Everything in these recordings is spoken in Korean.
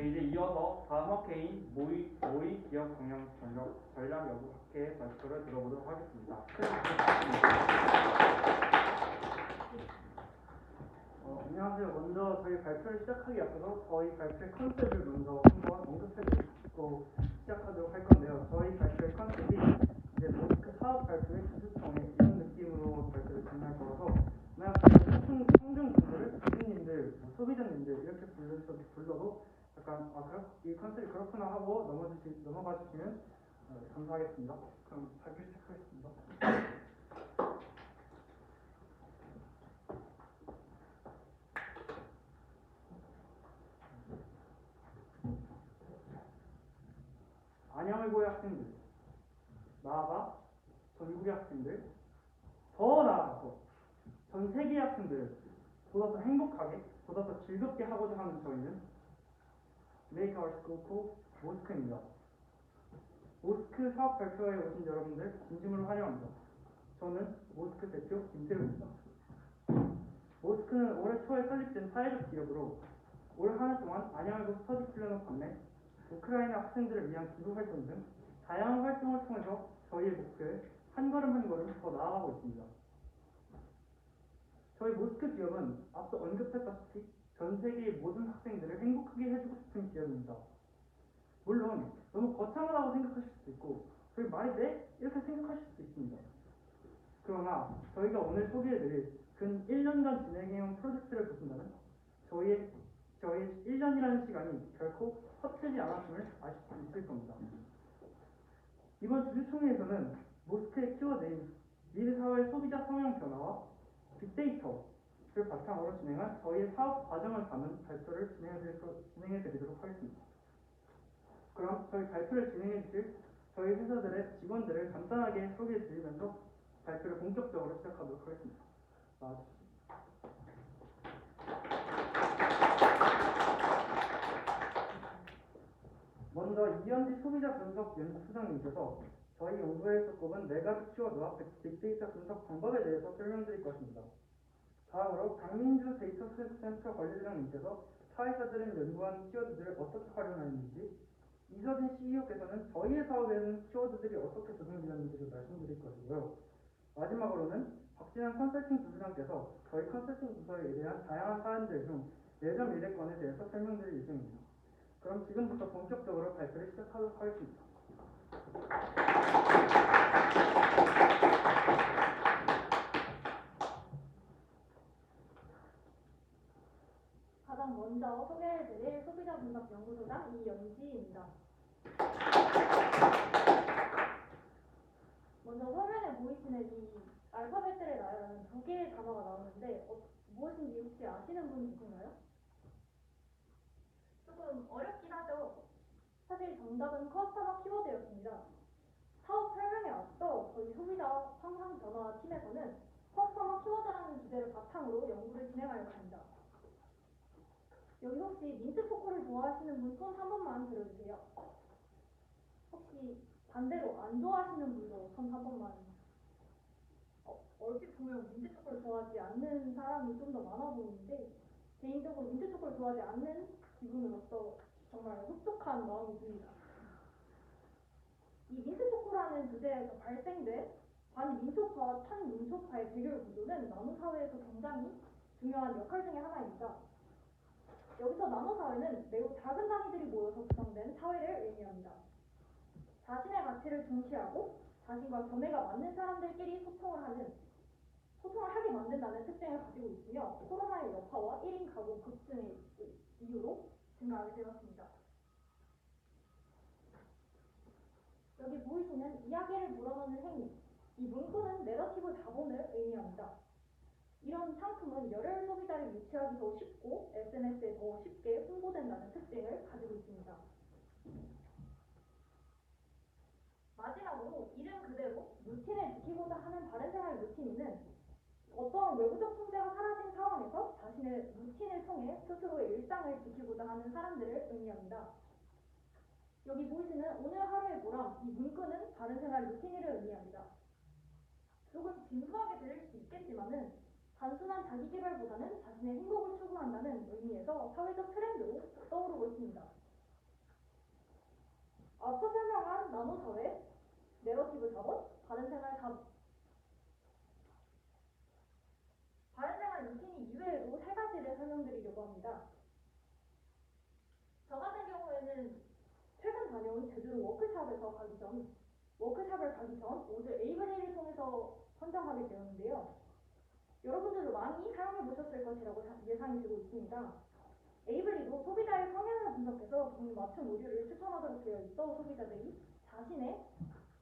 네, 이제 이어서 다음 학회인 모의 기업 경영 전략 여부 학회 발표를 들어보도록 하겠습니다. 안녕하세요. 먼저 저희 발표를 시작하기 앞서서 저희 발표의 컨셉을 먼저 한번 언급해드리고 시작하도록 할 건데요. 저희 발표의 컨셉이 이제 모스크 사업 발표의 기술청에 이런 느낌으로 발표를 진행할 거라서 만약 저희 청중분들을 교수님들, 소비자님들 이렇게 불러도 약간 이 컨셉이 그렇구나 하고 넘어가 주시면 감사하겠습니다. 그럼 발표 시작하겠습니다. 안양외고의 학생들, 나아가 전국의 학생들, 더 나아가서 전 세계의 학생들을 보다 더 행복하게, 보다 더 즐겁게 하고자 하는 저희는 Make Our School Cool 모스크입니다. 모스크 사업 발표회에 오신 여러분들 진심으로 환영합니다. 저는 모스크 대표 김태우입니다. 모스크는 올해 초에 설립된 사회적 기업으로 올 한 해 동안 안양외고 스터디 플래너 판매, 우크라이나 학생들을 위한 기부 활동 등 다양한 활동을 통해서 저희의 목표에 한 걸음 한 걸음 더 나아가고 있습니다. 저희 모스크 기업은 앞서 언급했다시피 전 세계의 모든 학생들을 행복하게 해주고 싶은 기업입니다. 물론 너무 거창하다고 생각하실 수도 있고 저희 말이 돼? 이렇게 생각하실 수도 있습니다. 그러나 저희가 오늘 소개해드릴 근 1년간 진행해온 프로젝트를 보신다면 저희의 1년이라는 시간이 결코 헛되지 않았음을 아실 수 있을 겁니다. 이번 주주총회에서는 모스크의 키워드인 미래사회 소비자 성향 변화와 빅데이터를 바탕으로 진행한 저희의 사업 과정을 담은 발표를 진행해드리도록 하겠습니다. 그럼 저희 발표를 진행해주실 저희 회사들의 직원들을 간단하게 소개해드리면서 발표를 본격적으로 시작하도록 하겠습니다. 먼저 이현지 소비자 분석 연구소장님께서 저희 연구에서 꼽은 4가지 키워드와 빅데이터 분석 방법에 대해서 설명드릴 것입니다. 다음으로 강민주 데이터 센터 관리자님께서 사회자들은 연구한 키워드들을 어떻게 활용하는지, 이서진 CEO께서는 저희의 사업에는 키워드들이 어떻게 적용되는지를 말씀드릴 것이고요. 마지막으로는 박진환 컨설팅 부부장께서 저희 컨설팅 부서에 대한 다양한 사안들 중 예전 미래권에 대해서 설명드릴 예정입니다. 그럼 지금부터 본격적으로 발표를 시작하도록 하겠습니다. 가장 먼저 소개해드릴 소비자 분석 연구소장 이연지입니다. 먼저 화면에 보이시는 이 알파벳들의 나열하는 2개의 단어가 나오는데 무엇인지 혹시 아시는 분 계신가요? 조금 어렵긴 하죠. 사실 정답은 커스터머 키워드였습니다. 사업 설명에 앞서 저희 소비자 성향 변화 팀에서는 커스터머 키워드라는 주제를 바탕으로 연구를 진행하려고 합니다. 여기 혹시 민트 초코를 좋아하시는 분 손 한 번만 들어주세요. 혹시 반대로 안 좋아하시는 분도 손 한 번만. 얼핏 보면 민트 초코를 좋아하지 않는 사람이 좀 더 많아 보이는데 개인적으로 민트 초코를 좋아하지 않는 기분으로서 정말 흡족한 마음이 듭니다. 이 민트 초코라는 주제에서 발생된 반민초파와 탄민초파의 대결 구조는 나노사회에서 굉장히 중요한 역할 중에 하나입니다. 여기서 나노사회는 매우 작은 단위들이 모여서 구성된 사회를 의미합니다. 자신의 가치를 중시하고 자신과 견해가 맞는 사람들끼리 소통을 하게 만든다는 특징을 가지고 있으며 코로나의 여파와 1인 가구 급증의 이유로 증가하게 되었습니다. 여기 보이시는 이야기를 물어넣는 행위, 이 문구는 내러티브 자본을 의미합니다. 이런 상품은 열혈 소비자를 유치하기 더 쉽고 SNS에 더 쉽게 홍보된다는 특징을 가지고 있습니다. 마지막으로 이름 그대로 루틴을 지키고자 하는 바른생활 루틴이는 어떠한 외부적 통제가 사라진 상황에서 자신의 루틴을 통해 스스로의 일상을 지키고자 하는 사람들을 의미합니다. 여기 보이시는 오늘 하루의 보람, 이 문구는 바른생활 루틴을 의미합니다. 조금 진부하게 들릴 수 있겠지만은 단순한 자기개발보다는 자신의 행복을 추구한다는 의미에서 사회적 트렌드로 떠오르고 있습니다. 앞서 설명한 나노사회, 내러티브 자본, 바른생활 자본. 바른생활 루틴이 이외에도 세 가지를 설명드리려고 합니다. 저 같은 경우에는 최근 다녀온 제주도 워크샵을 가기 전 오늘 에이블리를 통해서 선정하게 되었는데요. 여러분들도 많이 사용해 보셨을 것이라고 예상이 되고 있습니다. 에이블리도 소비자의 성향을 분석해서 돈 맞춤 의류를 추천하도록 되어 있어 소비자들이 자신의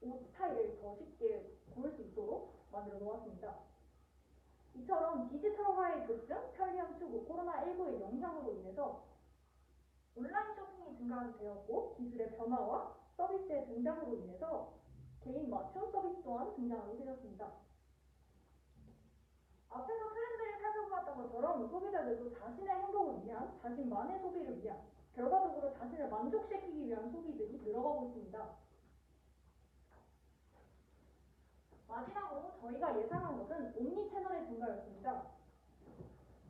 옷 스타일을 더 쉽게 고를 수 있도록 만들어 놓았습니다. 이처럼 디지털화의 급증, 편리함 추구, 코로나19의 영향으로 인해서 온라인 쇼핑이 증가하게 되었고 기술의 변화와 서비스의 등장으로 인해서 개인 맞춤 서비스 또한 등장하게 되었습니다. 앞에서 트렌드를 살펴보았던 것처럼 소비자들도 자신의 행복을 위한, 자신만의 소비를 위한, 결과적으로 자신을 만족시키기 위한 소비들이 늘어가고 있습니다. 마지막으로 저희가 예상한 것은 옴니 채널의 증가였습니다.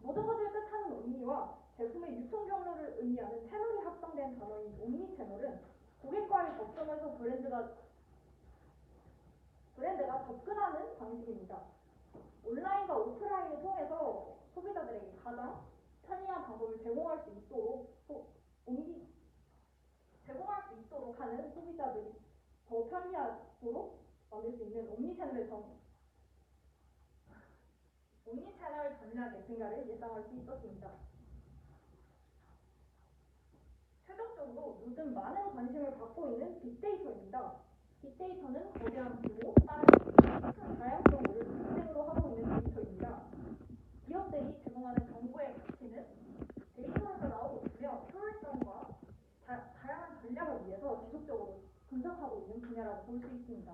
모든 것을 뜻하는 옴니와 제품의 유통 경로를 의미하는 채널이 합성된 단어인 옴니 채널은 고객과의 접점에서 브랜드가 접근하는 방식입니다. 온라인과 오프라인을 통해서 소비자들에게 가장 편리한 방법을 제공할 수 있도록 하는 소비자들이 더 편리하도록 만들 수 있는 옴니채널 전략의 증가를 예상할 수 있었습니다. 최종적으로 요즘 많은 관심을 받고 있는 빅데이터입니다. 빅데이터는 거대한 규모, 빠른 큰 다양성을 특징으로 하고 있는 데이터입니다. 기업들이 제공하는 정보의 가치는 데이터에서 나오고 있으며 효율성과 다양한 전략을 위해서 지속적으로 분석하고 있는 분야라고 볼 수 있습니다.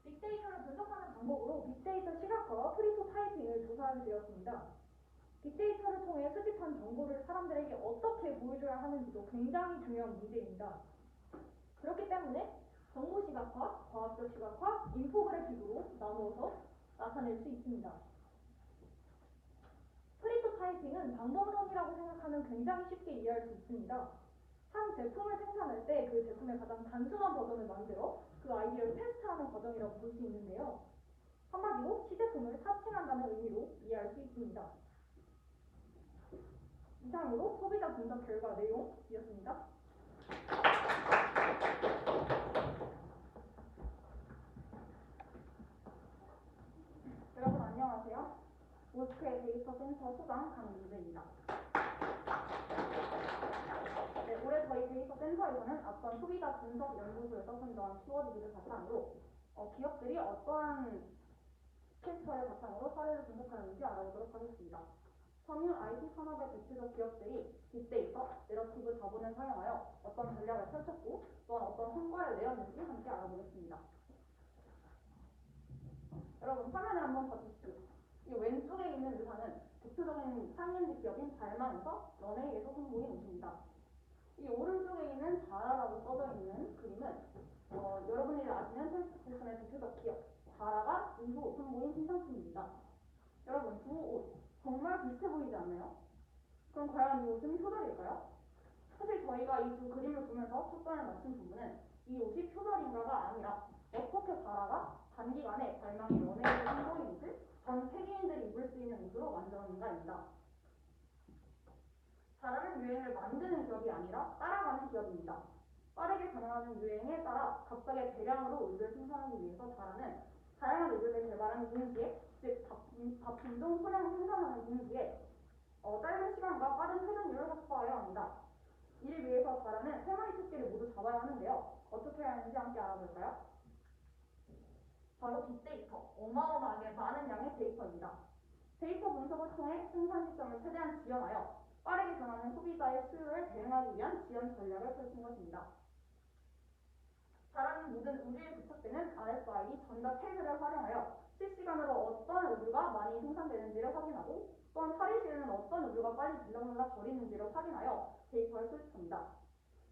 빅데이터를 분석하는 방법으로 빅데이터 시각화와 프리토타이핑을 조사하게 되었습니다. 빅데이터를 통해 수집한 정보를 사람들에게 어떻게 보여줘야 하는지도 굉장히 중요한 문제입니다. 그렇기 때문에 정보 시각화, 과학적 시각화, 인포그래픽으로 나누어서 나타낼 수 있습니다. 프리토타이핑은 방법론이라고 생각하면 굉장히 쉽게 이해할 수 있습니다. 한 제품을 생산할 때 그 제품의 가장 단순한 버전을 만들어 그 아이디어를 테스트하는 과정이라고 볼 수 있는데요. 한마디로 시제품을 사칭한다는 의미로 이해할 수 있습니다. 이상으로 소비자 분석 결과 내용이었습니다. 여러분 안녕하세요. 모스크의 데이터 센터 소장 강민재입니다. 네, 올해 저희 데이터 센터에서는 앞선 소비자 분석 연구소에서 선정한 키워드들을 바탕으로 기업들이 어떠한 캐릭터를 바탕으로 사례를 분석하는지 알아보도록 하겠습니다. 섬유 IT 산업의 대표적 기업들이 빅데이터, 내러티브 자본을 사용하여 어떤 전략을 펼쳤고 또한 어떤 성과를 내었는지 함께 알아보겠습니다. 여러분 화면을 한번 봐주십시오. 이 왼쪽에 있는 의사는 대표적인 상인지 기업인 발망에서 런웨이에서 선보인 옷입니다. 이 오른쪽에 있는 자라라고 써져 있는 그림은 여러분이 아시는 패스트패션의 대표적 기업 자라가 이후 선보인 신상품입니다. 여러분 두 옷 정말 비슷해 보이지 않나요? 그럼 과연 이 옷은 표절일까요? 사실 저희가 이 두 그림을 보면서 첫번에 맞춘 부분은 이 옷이 표절인가가 아니라 어떻게 자라가 단기간에 발망이 런웨이에서 선보인 옷을 전 세계인들이 입을 수 있는 옷으로 만들었는가입니다. 자라는 유행을 만드는 기업이 아니라 따라가는 기업입니다. 빠르게 변화하는 유행에 따라 갑자기 대량으로 의류를 생산하기 위해서 자라는 다양한 의류를 개발하는 동시에 즉 다품종 소량 생산하는 동시에 짧은 시간과 빠른 회전율을 확보해야 합니다. 이를 위해서 자라는 세 마리 토끼를 모두 잡아야 하는데요. 어떻게 해야 하는지 함께 알아볼까요? 바로 빅데이터, 어마어마하게 많은 양의 데이터입니다. 데이터 분석을 통해 생산 시점을 최대한 지연하여 빠르게 변하는 소비자의 수요에 대응하기 위한 지연 전략을 펼친 것입니다. 자라는 모든 의류에 부착되는 RFID 전자 태그를 활용하여 실시간으로 어떤 의류가 많이 생산되는지를 확인하고 또한 탈의실에는 어떤 의류가 빨리 들락날락 버리는지를 확인하여 데이터를 수집합니다.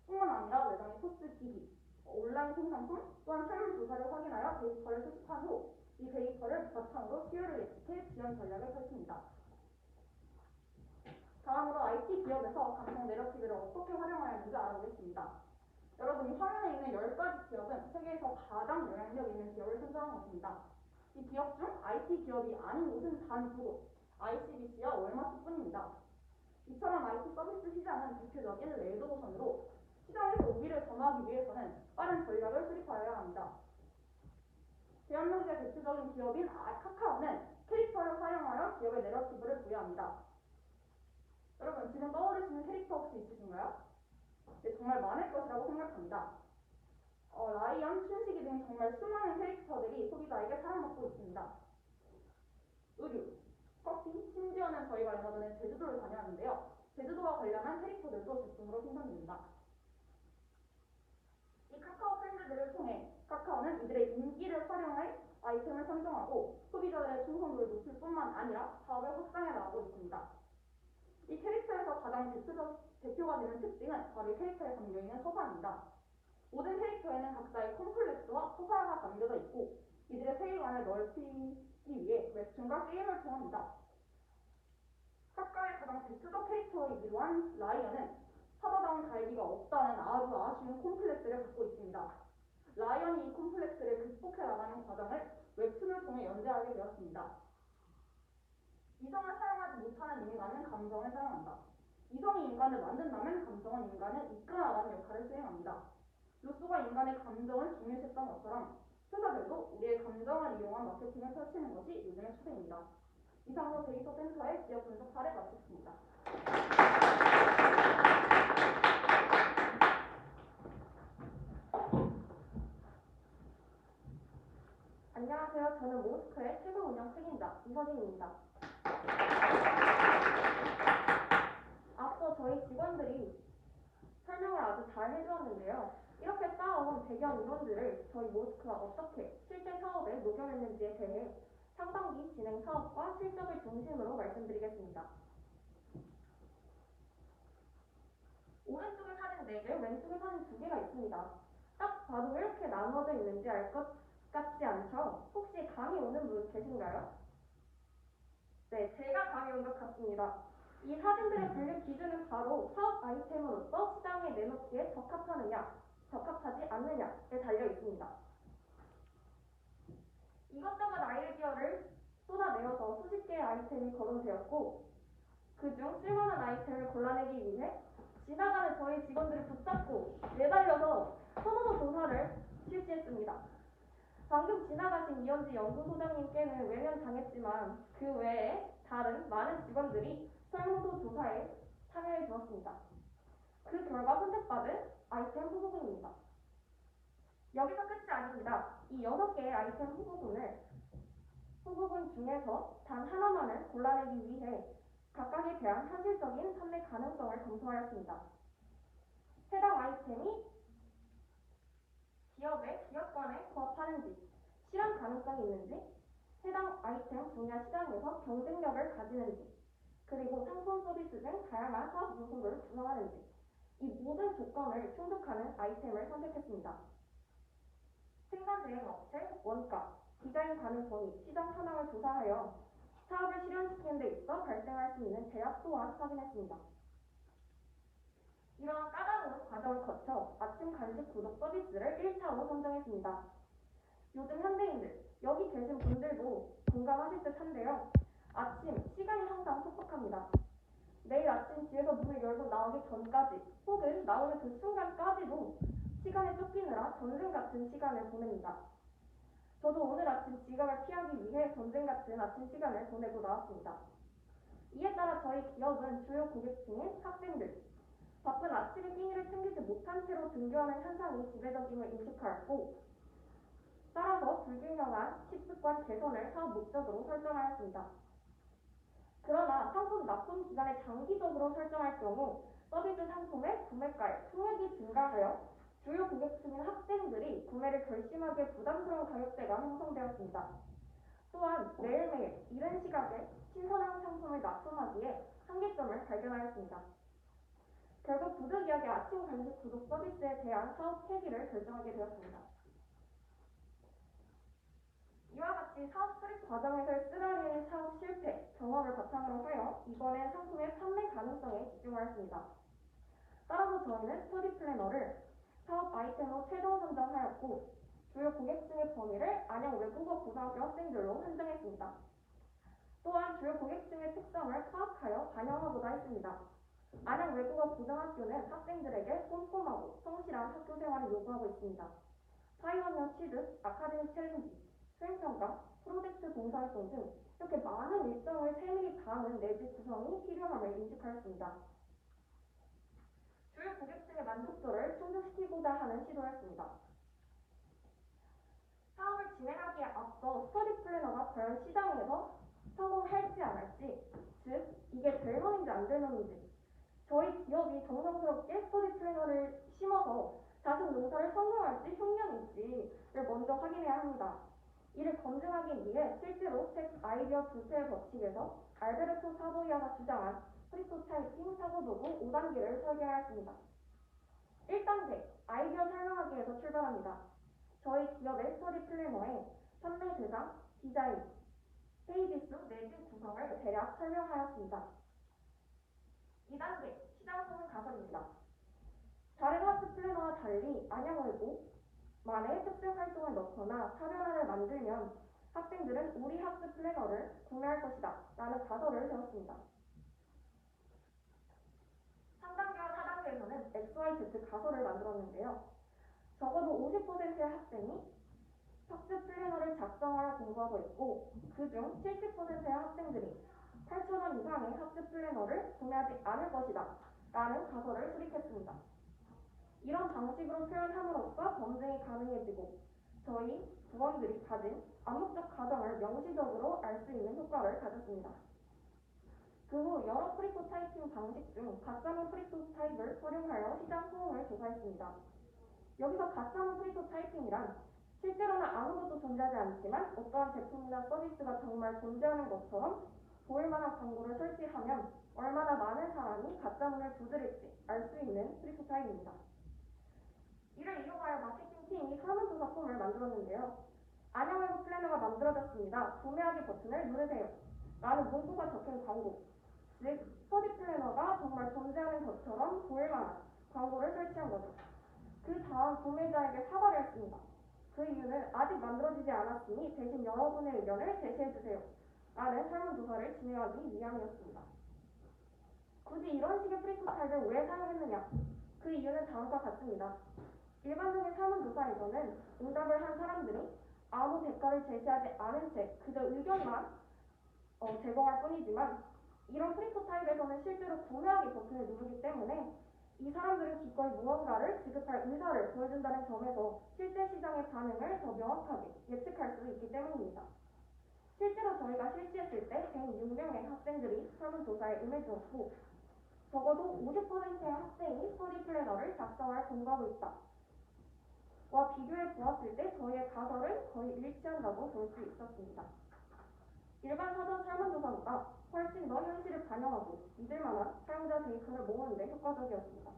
뿐만 아니라 매장의 포스 기기, 온라인 생산품 또한 설문조사를 확인하여 데이터를 수집한 후 이 데이터를 바탕으로 수요를 예측해 지연 전략을 펼칩니다. 다음으로 IT 기업에서 감성 내러티브를 어떻게 활용하였는지 알아보겠습니다. 여러분, 이 화면에 있는 10가지 기업은 세계에서 가장 영향력 있는 기업을 선정한 것입니다. 이 기업 중 IT 기업이 아닌 곳은 단 두 곳, ICBC와 월마트뿐입니다. 이처럼 IT 서비스 시장은 대표적인 레드오션으로 시장에서 우위를 점하기 위해서는 빠른 전략을 수립하여야 합니다. 대한민국의 대표적인 기업인 카카오는 캐릭터를 활용하여 기업의 내러티브를 부여합니다. 여러분, 지금 떠오르시는 캐릭터 혹시 있으신가요? 네, 정말 많을 것이라고 생각합니다. 라이언, 춘식이 등 정말 수많은 캐릭터들이 소비자에게 사랑받고 있습니다. 의류, 커피, 심지어는 저희가 얼마 전에 제주도를 다녀왔는데요. 제주도와 관련한 캐릭터들도 제품으로 생산됩니다. 이 카카오 프렌즈들을 통해 카카오는 이들의 인기를 활용할 아이템을 선정하고 소비자들의 충성도를 높일 뿐만 아니라 사업을 확장해 나가고 있습니다. 이 캐릭터에서 가장 대표가 되는 특징은 바로 이 캐릭터에 담겨 있는 서사입니다. 모든 캐릭터에는 각자의 콤플렉스와 서사가 담겨져 있고 이들의 세계관을 넓히기 위해 웹툰과 게임을 통합니다. 카카오의 가장 대표적 캐릭터이기도 한 라이언은 사자다운 달기가 없다는 아주 아쉬운 콤플렉스를 갖고 있습니다. 라이언이 이 콤플렉스를 극복해 나가는 과정을 웹툰을 통해 연재하게 되었습니다. 이성을 사용하지 못하는 인간은 감정을 사용한다. 이성이 인간을 만든다면 감정은 인간을 이끌어나가는 역할을 수행합니다. 루소가 인간의 감정을 중요시했던 것처럼 회사들도 우리의 감정을 이용한 마케팅을 펼치는 것이 요즘의 추세입니다. 이상으로 데이터 센터의 기업 분석 사례 마치겠습니다. 안녕하세요. 저는 모스크의 최고 운영 책임자 이서진입니다. 앞서 저희 직원들이 설명을 아주 잘 해주었는데요. 이렇게 쌓아온 배경 이론들을 저희 모스크가 어떻게 실제 사업에 녹여냈는지에 대해 상반기 진행 사업과 실적을 중심으로 말씀드리겠습니다. 오른쪽에 사진 4개, 왼쪽에 사진 2개가 있습니다. 딱 봐도 왜 이렇게 나눠져 있는지 알 것 같지 않죠? 혹시 감이 오는 분 계신가요? 네, 제가 감이 온 것 같습니다. 이 사진들의 분류 기준은 바로 사업 아이템으로서 시장에 내놓기에 적합하느냐, 적합하지 않느냐에 달려 있습니다. 이것저것 아이디어를 쏟아내어서 수십 개의 아이템이 거론되었고 그중 쓸만한 아이템을 골라내기 위해 지나가는 저희 직원들을 붙잡고 매달려서 선호도 조사를 실시했습니다. 방금 지나가신 이현지 연구소장님께는 외면당했지만 그 외에 다른 많은 직원들이 선호도 조사에 참여해 주었습니다. 그 결과 선택받은 아이템 후보군입니다. 여기서 끝이 아닙니다. 이 6개의 아이템 후보군 중에서 단 하나만을 골라내기 위해 각각에 대한 현실적인 판매 가능성을 검토하였습니다. 해당 아이템이 기업의 기업관에 부합하는지, 실현 가능성이 있는지, 해당 아이템 분야 시장에서 경쟁력을 가지는지, 그리고 상품 서비스 등 다양한 사업 요소를 구성하는지, 이 모든 조건을 충족하는 아이템을 선택했습니다. 생산 대행 업체, 원가, 디자인 가능 범위, 시장 현황을 조사하여 사업을 실현시키는 데 있어 발생할 수 있는 제약 또한 확인했습니다. 이러한 까다로운 과정을 거쳐 아침 간식 구독 서비스를 1차로 선정했습니다. 요즘 현대인들, 여기 계신 분들도 공감하실 듯 한데요. 아침, 시간이 항상 촉박합니다. 내일 아침 집에서 문을 열고 나오기 전까지 혹은 나오는 그 순간까지도 시간에 쫓기느라 전쟁 같은 시간을 보냅니다. 저도 오늘 아침 지각을 피하기 위해 전쟁 같은 아침 시간을 보내고 나왔습니다. 이에 따라 저희 기업은 주요 고객층인 학생들, 바쁜 아침의 끼니를 챙기지 못한 채로 등교하는 현상이 지배적임을 인식하였고 따라서 불균형한 식습관 개선을 사업 목적으로 설정하였습니다. 그러나 상품 납품 기간을 장기적으로 설정할 경우 서비스 상품의 구매가의 총액이 증가하여 주요 고객층인 학생들이 구매를 결심하기에 부담스러운 가격대가 형성되었습니다. 또한 매일매일 이른 시각에 신선한 상품을 납품하기에 한계점을 발견하였습니다. 결국 부득이하게 아침 간식 구독 서비스에 대한 사업 폐기를 결정하게 되었습니다. 이와 같이 사업 수립 과정에서의 쓰라리는 사업 실패 경험을 바탕으로 하여 이번엔 상품의 판매 가능성에 집중하였습니다. 따라서 저희는 스터디 플래너를 사업 아이템으로 최종 선정하였고 주요 고객층의 범위를 안양 외국어 고등학교 학생들로 한정했습니다. 또한 주요 고객층의 특성을 파악하여 반영하고자 했습니다. 안양 외국어 고등학교는 학생들에게 꼼꼼하고 성실한 학교 생활을 요구하고 있습니다. 파이오니어 취득, 아카데믹 챌린지, 수행평가, 프로젝트 봉사활동 등 이렇게 많은 일정을 세밀히 담은 내지 구성이 필요함을 인식하였습니다. 주요 고객층의 만족도를 충족시키고자 하는 시도였습니다. 사업을 진행하기에 앞서 스터디 플래너가 과연 시장에서 성공할지 안 할지, 즉 이게 될 놈인지 안 될 놈인지, 저희 기업이 정성스럽게 스터디 플래너를 심어서 자식 농사를 성공할지 흉년일지를 먼저 확인해야 합니다. 이를 검증하기 위해 실제로 책 아이디어 두세의 법칙에서 알베르토 사보이아가 주장한 프리토타이핑 사고도구 5단계를 설계하였습니다. 1단계, 아이디어 설명하기에서 출발합니다. 저희 기업의 스터디 플래너에 판매 대상, 디자인, 페이지 수 내지 구성을 대략 설명하였습니다. 2단계, 시장 소문 가설입니다. 다른 학습 플래너와 달리 안양외고만의 특색 활동을 넣거나 사변안을 만들면 학생들은 우리 학습 플래너를 구매할 것이다 라는 가설을 세웠습니다. 3단계와 4단계에서는 XYZ 가설을 만들었는데요. 적어도 50%의 학생이 학습 플래너를 작성하여 공부하고 있고 그중 70%의 학생들이 8,000원 이상의 학습 플래너를 구매하지 않을 것이다 라는 가설을 수립했습니다. 이런 방식으로 표현함으로써 검증이 가능해지고 저희 부원들이 가진 암묵적 가정을 명시적으로 알 수 있는 효과를 가졌습니다. 그 후 여러 프리토타이핑 방식 중 가짜문 프리토타입을 활용하여 시장 호응을 조사했습니다. 여기서 가짜문 프리토타이핑이란 실제로는 아무것도 존재하지 않지만 어떠한 제품이나 서비스가 정말 존재하는 것처럼 보일 만한 광고를 설치하면 얼마나 많은 사람이 가짜문을 두드릴지 알 수 있는 프리토타입입니다. 이를 이용하여 마케팅팀이 설문조사 폼을 만들었는데요. 안양외고 플래너가 만들어졌습니다. 구매하기 버튼을 누르세요 라는 문구가 적힌 광고, 즉 스터디 플래너가 정말 존재하는 것처럼 보일 만한 광고를 설치한 거죠. 그 다음 구매자에게 사과를 했습니다. 그 이유는 아직 만들어지지 않았으니 대신 여러분의 의견을 제시해주세요 라는 설문조사를 진행하기 위함이었습니다. 굳이 이런 식의 프리토타입을 왜 사용했느냐? 그 이유는 다음과 같습니다. 일반적인 설문조사에서는 응답을 한 사람들이 아무 대가를 제시하지 않은 채 그저 의견만 제공할 뿐이지만 이런 프리토타입에서는 실제로 구매하기 버튼을 누르기 때문에 이 사람들은 기꺼이 무언가를 지급할 의사를 보여준다는 점에서 실제 시장의 반응을 더 명확하게 예측할 수 있기 때문입니다. 실제로 저희가 실시했을 때 106명의 학생들이 설문조사에 응해주었고 적어도 50%의 학생이 스터디 플래너를 작성할 공부하고 있다 와 비교해 보았을 때 저희의 가설은 거의 일치한다고 볼 수 있었습니다. 일반 사전 설문조사보다 훨씬 더 현실을 반영하고 믿을만한 사용자 데이터를 모으는 데 효과적이었습니다.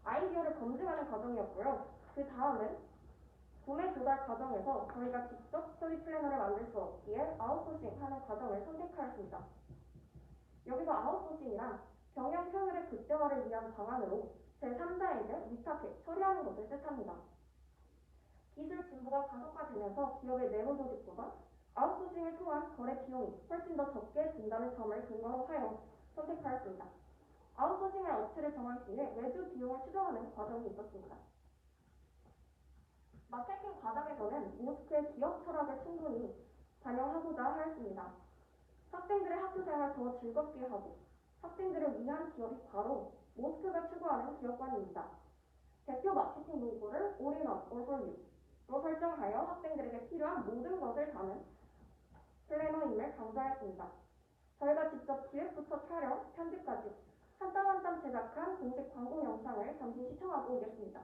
아이디어를 검증하는 과정이었고요. 그 다음은 구매 조달 과정에서 저희가 직접 스터디 플래너를 만들 수 없기에 아웃소싱하는 과정을 선택하였습니다. 여기서 아웃소싱이란 경영 효율의 극대화를 위한 방안으로 제3자에게 위탁해 처리하는 것을 뜻합니다. 기술 진보가 가속화되면서 기업의 내부 조직보다 아웃소싱을 통한 거래 비용이 훨씬 더 적게 든다는 점을 근거로 하여 선택하였습니다. 아웃소싱의 업체를 정하기 위해 외주 비용을 추정하는 과정이 있었습니다. 마케팅 과정에서는 모스크의 기업 철학을 충분히 반영하고자 하였습니다. 학생들의 학교생활을 더 즐겁게 하고 학생들을 위한 기업이 바로 모스크가 추구하는 기업관입니다. 대표 마케팅 문구를 올인원, 올볼유로 설정하여 학생들에게 필요한 모든 것을 담은 플래너임을 강조하였습니다. 저희가 직접 기획부터 촬영, 편집까지 한 땀 한 땀 제작한 공식 광고 영상을 잠시 시청하고 오겠습니다.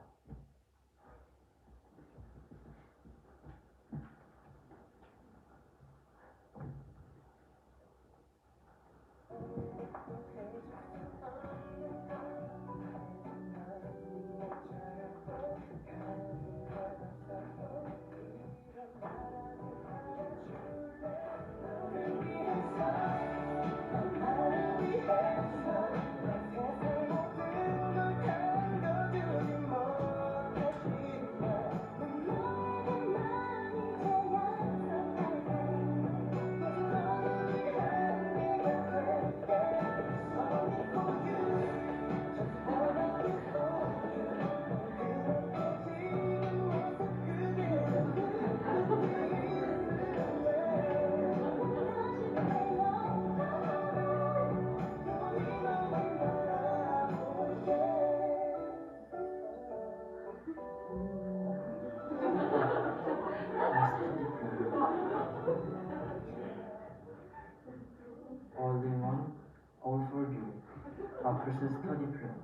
아, 벌써 스터디 플랜.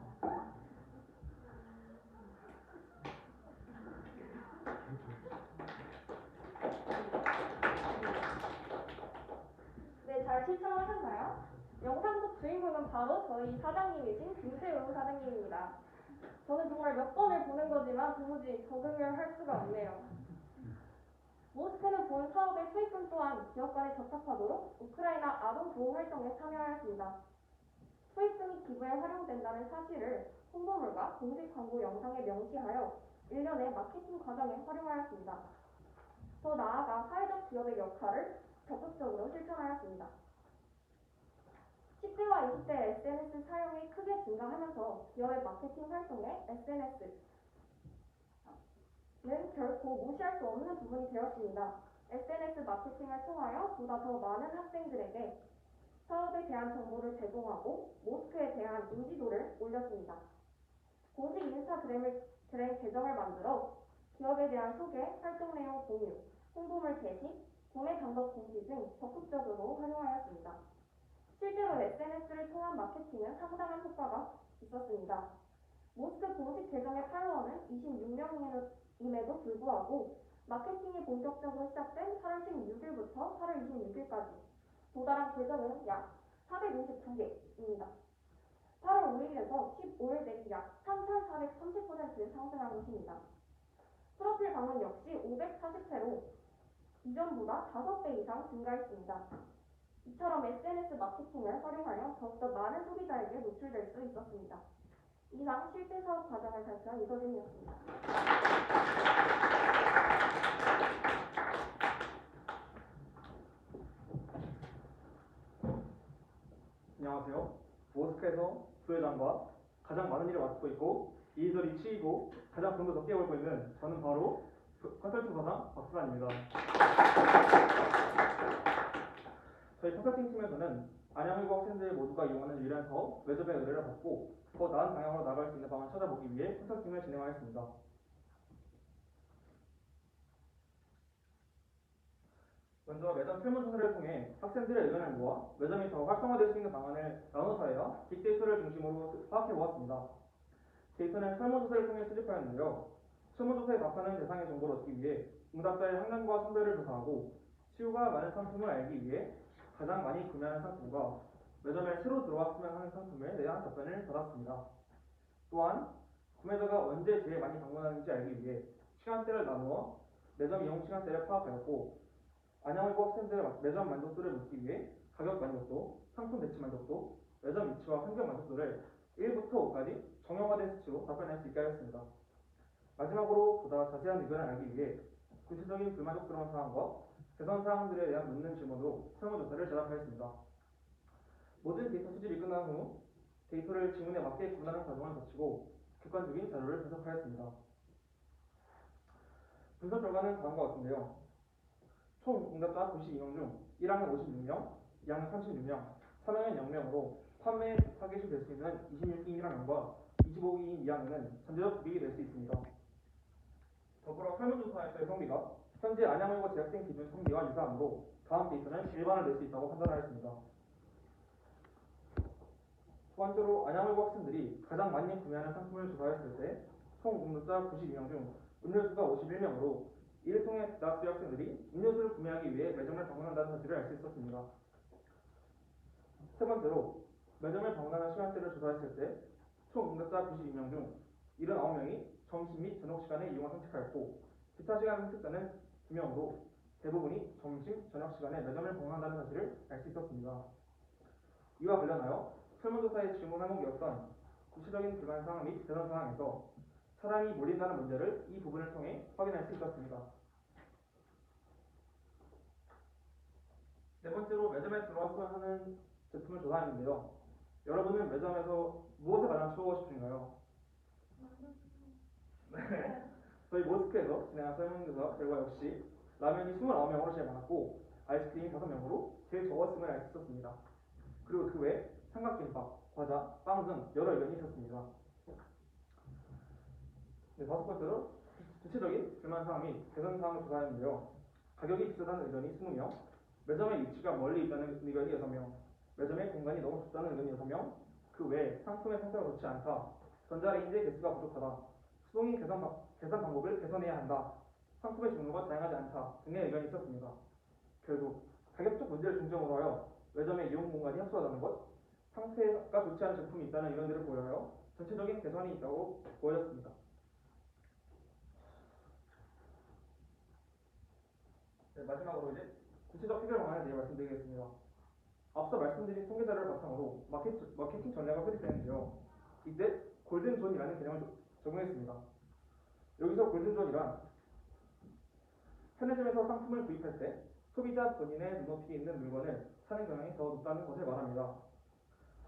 네, 잘 실천하셨나요? 영상 속 주인공은 바로 저희 사장님이신 김세우 사장님입니다. 저는 정말 몇 번을 보는 거지만 도무지 적응을 할 수가 없네요. 모스크는 본 사업의 수익금 또한 기업 간에 적합하도록 우크라이나 아동 보호 활동에 참여하였습니다. 수익금이 기부에 활용된다는 사실을 홍보물과 공식 광고 영상에 명시하여 일련의 마케팅 과정에 활용하였습니다. 더 나아가 사회적 기업의 역할을 적극적으로 실천하였습니다. 10대와 20대 SNS 사용이 크게 증가하면서 기업의 마케팅 활동에 SNS는 결코 무시할 수 없는 부분이 되었습니다. SNS 마케팅을 통하여 보다 더 많은 학생들에게 사업에 대한 정보를 제공하고 모스크에 대한 인지도를 올렸습니다. 공식 인스타그램 계정을 만들어 기업에 대한 소개, 활동 내용 공유, 홍보물 게시, 구매 방법 공지 등 적극적으로 활용하였습니다. 실제로 SNS를 통한 마케팅은 상당한 효과가 있었습니다. 모스크 공식 계정의 팔로워는 26명임에도 불구하고 마케팅이 본격적으로 시작된 8월 16일부터 8월 26일까지 도달한 계정은 약 459개입니다. 8월 5일에서 15일 대비 약 3,430% 상승한 것입니다. 프로필 방문 역시 540회로 이전보다 5배 이상 증가했습니다. 이처럼 SNS 마케팅을 활용하여 더욱더 많은 소비자에게 노출될 수 있었습니다. 이상 실제 사업 과정을 살펴본 이서진이었습니다. 안녕하세요. 모스크에서 부회장과 가장 많은 일을 맡고 있고 이 일들이 치이고 가장 돈도 적게 벌고 있는 저는 바로 컨설팅 사장 박수환입니다. 저희 컨설팅 팀에서는 안양외고 학생들 모두가 이용하는 유일한 사업 외접의 의뢰를 받고 더 나은 방향으로 나갈 수 있는 방안을 찾아보기 위해 컨설팅을 진행하였습니다. 먼저 매점 설문조사를 통해 학생들의 의견을 모아 매점이 더 활성화될 수 있는 방안을 나노사회와 빅데이터를 중심으로 파악해보았습니다. 데이터는 설문조사를 통해 수집하였는데요. 설문조사에 답하는 대상의 정보를 얻기 위해 응답자의 학년과 성별을 조사하고 수요가 많은 상품을 알기 위해 가장 많이 구매하는 상품과 매점에 새로 들어왔으면 하는 상품에 대한 답변을 받았습니다. 또한 구매자가 언제 제일 많이 방문하는지 알기 위해 시간대를 나누어 매점 이용 시간대를 파악하였고 안양외고 학생들의 매점 만족도를 묻기 위해 가격 만족도, 상품 배치 만족도, 매점 위치와 환경 만족도를 1부터 5까지 정형화된 수치로 답변할 수 있게 하였습니다. 마지막으로 보다 자세한 의견을 알기 위해 구체적인 불만족스러운 사항과 개선 사항들에 대한 묻는 질문으로 설문조사를 제작하였습니다. 모든 데이터 수집이 끝난 후 데이터를 지문에 맞게 구분하는 과정을 거치고 객관적인 자료를 분석하였습니다. 분석 결과는 다음과 같은데요. 총 응답자 92명 중 1학년 56명, 2학년 36명, 3학년 0명으로 판매 타겟이 될 수 있는 26기인 1학년과 25기인 2학년은 전제적 불이익이 될 수 있습니다. 더불어 설문조사에서의 성비가 현재 안양외고 재학생 기준 성비와 유사하므로 다음 데이터는 일반을 낼 수 있다고 판단하였습니다. 두 번째로 안양외고 학생들이 가장 많이 구매하는 상품을 조사했을 때 총 응답자 92명 중 음료수가 51명으로 이를 통해 대학생 학생들이 음료수를 구매하기 위해 매점을 방문한다는 사실을 알 수 있었습니다. 세 번째로 매점을 방문하는 시간대를 조사했을 때 총 응답자 92명 중 79명이 점심 및 저녁 시간에 이용을 선택하였고 기타 시간 선택자는 2명으로 대부분이 점심, 저녁 시간에 매점을 방문한다는 사실을 알 수 있었습니다. 이와 관련하여 설문조사의 질문 항목이었던 구체적인 불만사항 및 개선 사항에서 사람이 몰린다는 문제를 이 부분을 통해 확인할 수 있었습니다. 네 번째로 매점에 들어왔어야 하는 제품을 조사했는데요. 여러분은 매점에서 무엇을 가장 추구하고 싶은가요? 네. 저희 모스크에서 진행한 설문조사 결과 역시 라면이 29명으로 제일 많았고 아이스크림이 5명으로 제일 적었음을 알 수 있었습니다. 그리고 그 외에 삼각김밥, 과자, 빵 등 여러 의견이 있었습니다. 네, 다섯 번째로 구체적인 불만사항 및 개선사항을 조사했는데요. 가격이 비싸다는 의견이 20명, 매점의 위치가 멀리 있다는 의견이 6명, 매점의 공간이 너무 좁다는 의견이 6명, 그 외에 상품의 상태가 좋지 않다, 전자레인지의 개수가 부족하다, 수동인 계산 방법을 개선해야 한다, 상품의 종류가 다양하지 않다 등의 의견이 있었습니다. 결국 가격적 문제를 중점으로 하여 매점의 이용 공간이 협소하다는 것, 상태가 좋지 않은 제품이 있다는 의견들을 고려하여 전체적인 개선이 있다고 보여졌습니다. 네, 마지막으로 이제 구체적 해결 방안에 대해 말씀드리겠습니다. 앞서 말씀드린 통계 자료를 바탕으로 마케팅 전략을 수립했는데요. 이때 골든존이라는 개념을 적용했습니다. 여기서 골든존이란 편의점에서 상품을 구입할 때 소비자 본인의 눈높이에 있는 물건을 사는 경향이 더 높다는 것을 말합니다.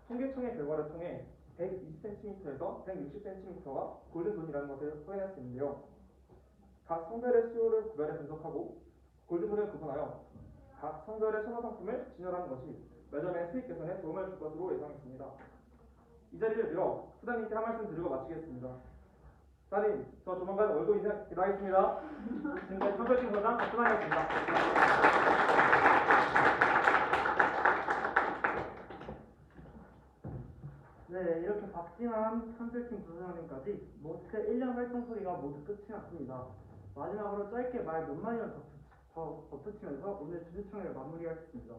통계청의 결과를 통해 120cm에서 160cm가 골든존이라는 것을 확인할 수 있는데요. 각 성별의 수요를 구별해 분석하고 골든존을 구분하여 각 성별의 선호 상품을 진열하는 것이 매점의 수익 개선에 도움을 줄 것으로 예상했습니다. 이 자리를 빌어 수장님께 한 말씀 드리고 마치겠습니다. 수장님, 저 조만간 월급 인상 기도하겠습니다. 지금까지 선별팀 소장 박수장이었습니다. 네, 이렇게 박진환 선별팀 부소장님까지 모스크 1년 활동 소리가 모두 끝이 났습니다. 마지막으로 짧게 말 몇 마디만 더 덧붙이면서 오늘 주주총회를 마무리하겠습니다.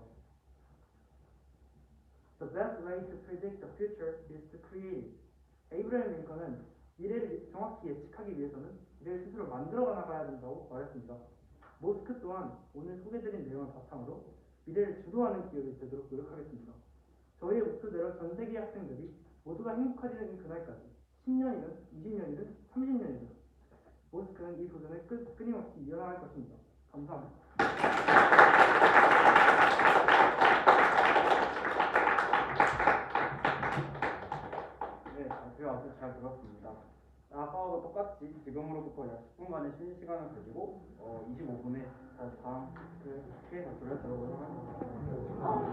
The best way to predict the future is to create it. 에이브라임 링컨은 미래를 정확히 예측하기 위해서는 미래를 스스로 만들어 나가야 된다고 말했습니다. 모스크 또한 오늘 소개드린 내용을 바탕으로 미래를 주도하는 기업이 되도록 노력하겠습니다. 저희의 목표대로 전 세계 학생들이 모두가 행복해지는 그날까지 10년이든 20년이든 30년이든 모스크는 이 도전을 끊임없이 이어나갈 것입니다. 감사합니다. 네, 발표 아주 잘 들었습니다. 아까와도 똑같이 지금으로부터 약 10분간의 쉬는 시간을 가지고 25분에 다음 회의 발표를 들어보도록 하겠습니다.